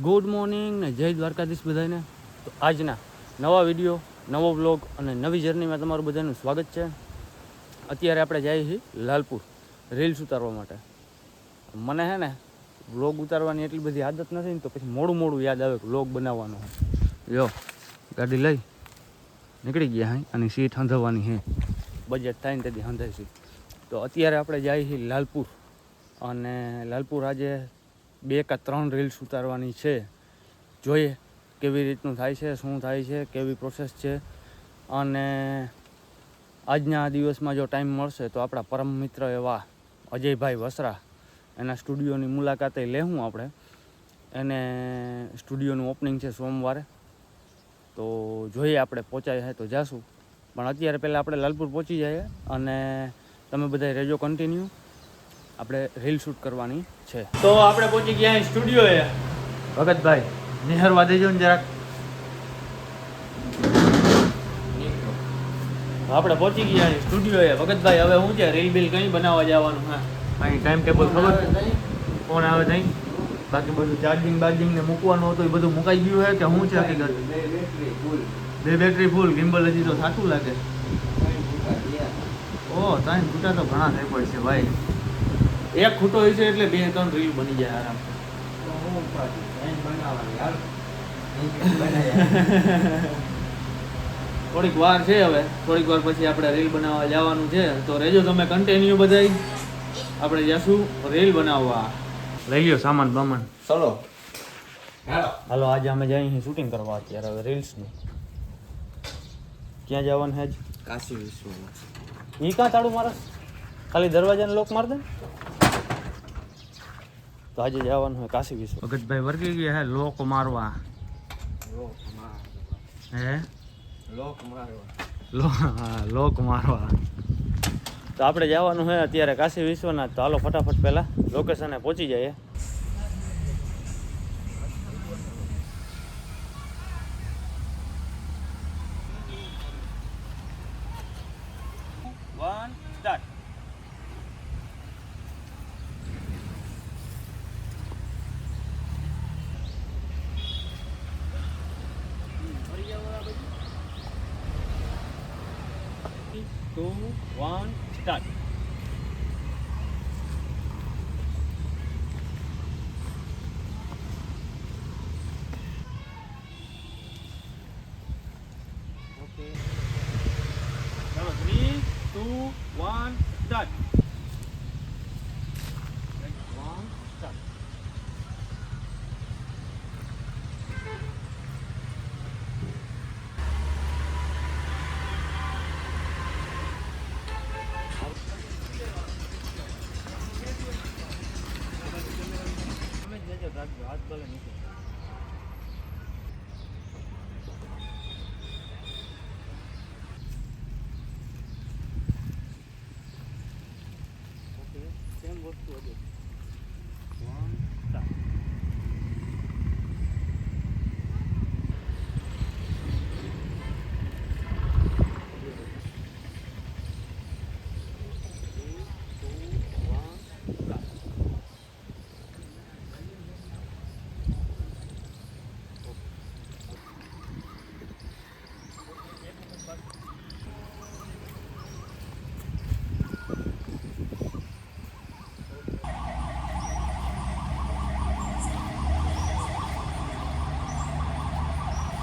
Good morning ને જય દ્વારકાધીશ બધાને. તો આજના નવા વિડીયો, નવો વ્લોગ અને નવી જર્નીમાં તમારું બધાનું સ્વાગત છે. અત્યારે આપણે જઈએ છીએ લાલપુર રીલ્સ ઉતારવા માટે. મને હે ને વ્લોગ ઉતારવાની એટલી બધી આદત નથી ને, તો પછી મોડું યાદ આવે વ્લોગ બનાવવાનો. જો ગાડી લઈ નીકળી ગયા હે, અને સીટ હંધાવવાની હે, બજેટ થાય ને તેથી હંધાઈ છે. તો અત્યારે આપણે જઈએ છીએ લાલપુર, અને લાલપુર આજે 2 કે 3 રીલ્સ ઉતારવાની છે. જોઈએ કેવી રીતનું થાય છે, શું થાય છે, કેવી પ્રોસેસ છે. અને આજના દિવસમાં જો ટાઈમ મળશે તો આપણા પરમ મિત્ર એવા અજયભાઈ વસરા એના સ્ટુડિયોની મુલાકાતે લેવું આપણે. એને સ્ટુડિયોનું ઓપનિંગ છે સોમવારે, તો જોઈએ આપણે પહોંચાય છે તો જાશું. પણ અત્યારે પહેલાં આપણે લાલપુર પહોંચી જઈએ, અને તમે બધા રહેજો કન્ટિન્યુ. આપણે રીલ શૂટ કરવાની છે. તો આપણે પહોંચી ગયા સ્ટુડિયોએ. ભગતભાઈ નિહરવા દેજો ને જરાક. આપણે પહોંચી ગયા સ્ટુડિયોએ. ભગતભાઈ હવે શું છે, રીલ બિલ કઈ બનાવવા જવાનું? હા, અહીં ટાઈમ ટેબલ ખબર કોણ આવે નહીં? બાકી બધું ચાર્જિંગ ને મૂકવાનું હતું એ બધું મુકાઈ ગયું છે કે શું છે હકીકત? 2 બેટરી ફૂલ. ગિમ્બલ હજી તો થાતું લાગે. ઓહ, 3 ખૂટા તો ઘણા થઈ પડશે ભાઈ. એક ખૂટો હોય છે એટલે 2-3 રીલ બની જાય આરામ. થોડીક વાર છે, હવે થોડીક વાર પછી આપણે રીલ બનાવવા જવાનું છે. તો રહેજો તમે કન્ટિન્યુ બધાય. આપણે જઈશું રીલ બનાવવા. લઈ લ્યો સામાન બામાન. ચલો હાલો, આજે અમે જઈએ શૂટિંગ કરવા અત્યારે હવે રીલ્સનું. ક્યાં જવાનું છે? કાશી વિશ્વનાથ. ઈ કાં તાળું મારે? ખાલી દરવાજાને લોક માર દે. તો આજે જવાનું હોય કાશી વિશ્વ. ભગતભાઈ વર્ગી ગયા હે લોક મારવા. હે લોક મારવા. તો આપણે જવાનું હોય અત્યારે કાશી વિશ્વનાથ. તો હાલો ફટાફટ પહેલાં લોકેશને પહોંચી જઈએ. Two, one, start. Okay. Now 3, 2, 1, start. 1, start. હાથ ભલે નીકળે. ઓકે, સેમ વસ્તુ હતી. 1 સ્ટાર્ટ.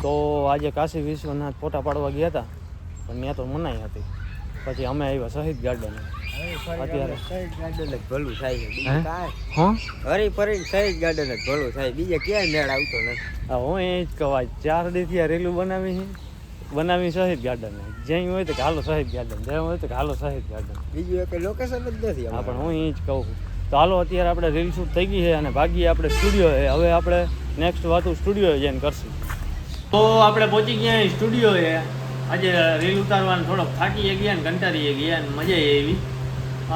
તો આજે કાશી વિશ્વનાથ ફોટા પાડવા ગયા હતા, પણ ત્યાં તો મનાઈ હતી. પછી અમે આવ્યા શહીદ ગાર્ડન. અત્યારે શહીદ ગાર્ડન જ ભલું થાય છે. હે? હા, હરી ફરી શહીદ ગાર્ડન જ ભલું થાય, બીજે ક્યાંય મેળ આવતો નથી. હું એ જ કહેવાય. 4 દિવસથી આ રેલું બનાવી શહીદ ગાર્ડન. જ્યાં હોય તો કે હાલો શહીદ ગાર્ડન, જ્યાં હોય તો કે હાલો શહીદ ગાર્ડન. બીજું એક લોકેશન જ નથી. હા, પણ હું એ જ કહું. તો હાલો, અત્યારે આપણે રીલ શૂટ થઈ ગઈ છે અને ભાગીએ આપણે સ્ટુડિયો. હવે આપણે નેક્સ્ટ વાતું સ્ટુડિયો જઈને કરશું. તો આપણે પહોંચી ગયા સ્ટુડિયોએ. આજે રીલ ઉતારવાનું થોડોક થાકી ગયા ને કંટાળી ગયા ને મજા આવી.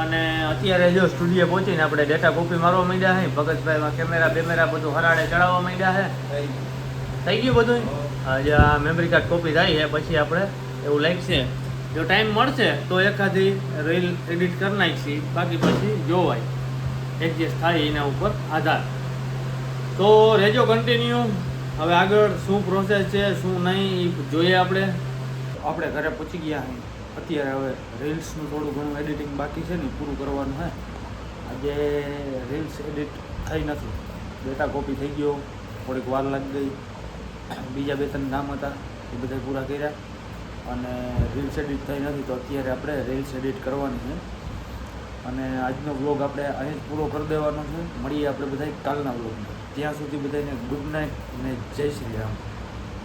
અને અત્યારે જો સ્ટુડિયો પહોંચીને આપણે ડેટા કોપી મારવા માંડ્યા છે. ભગતભાઈમાં કેમેરા બધું હરાડે ચડાવવા માંડ્યા છે. થઈ ગયું બધું. આજે આ મેમરી કાર્ડ કોપી થાય છે, પછી આપણે એવું લાગશે જો ટાઈમ મળશે તો એકાદી રીલ એડિટ કરી નાખીએ. બાકી પછી જોવાય, એડજસ્ટ થાય એના ઉપર આધાર. તો તો રેજો કન્ટિન્યુ. હવે આગળ શું પ્રોસેસ છે શું નહીં એ જોઈએ આપણે. આપણે ઘરે પહોંચી ગયા અહીં. અત્યારે હવે રીલ્સનું થોડું ઘણું એડિટિંગ બાકી છે ને પૂરું કરવાનું છે. આજે રીલ્સ એડિટ થઈ નથી, ડેટા કોપી થઈ ગયો, થોડીક વાર લાગી ગઈ. બીજા 2-3 કામ હતા એ બધા પૂરા કર્યા અને રીલ્સ એડિટ થઈ નથી. તો અત્યારે આપણે રીલ્સ એડિટ કરવાની છે અને આજનો વ્લોગ આપણે અહીં જ પૂરો કરી દેવાનો છે. મળીએ આપણે બધા કાલના વ્લોગમાં. ત્યાં સુધી બધાને ગુડ નાઇટ અને જય શ્રી રામ.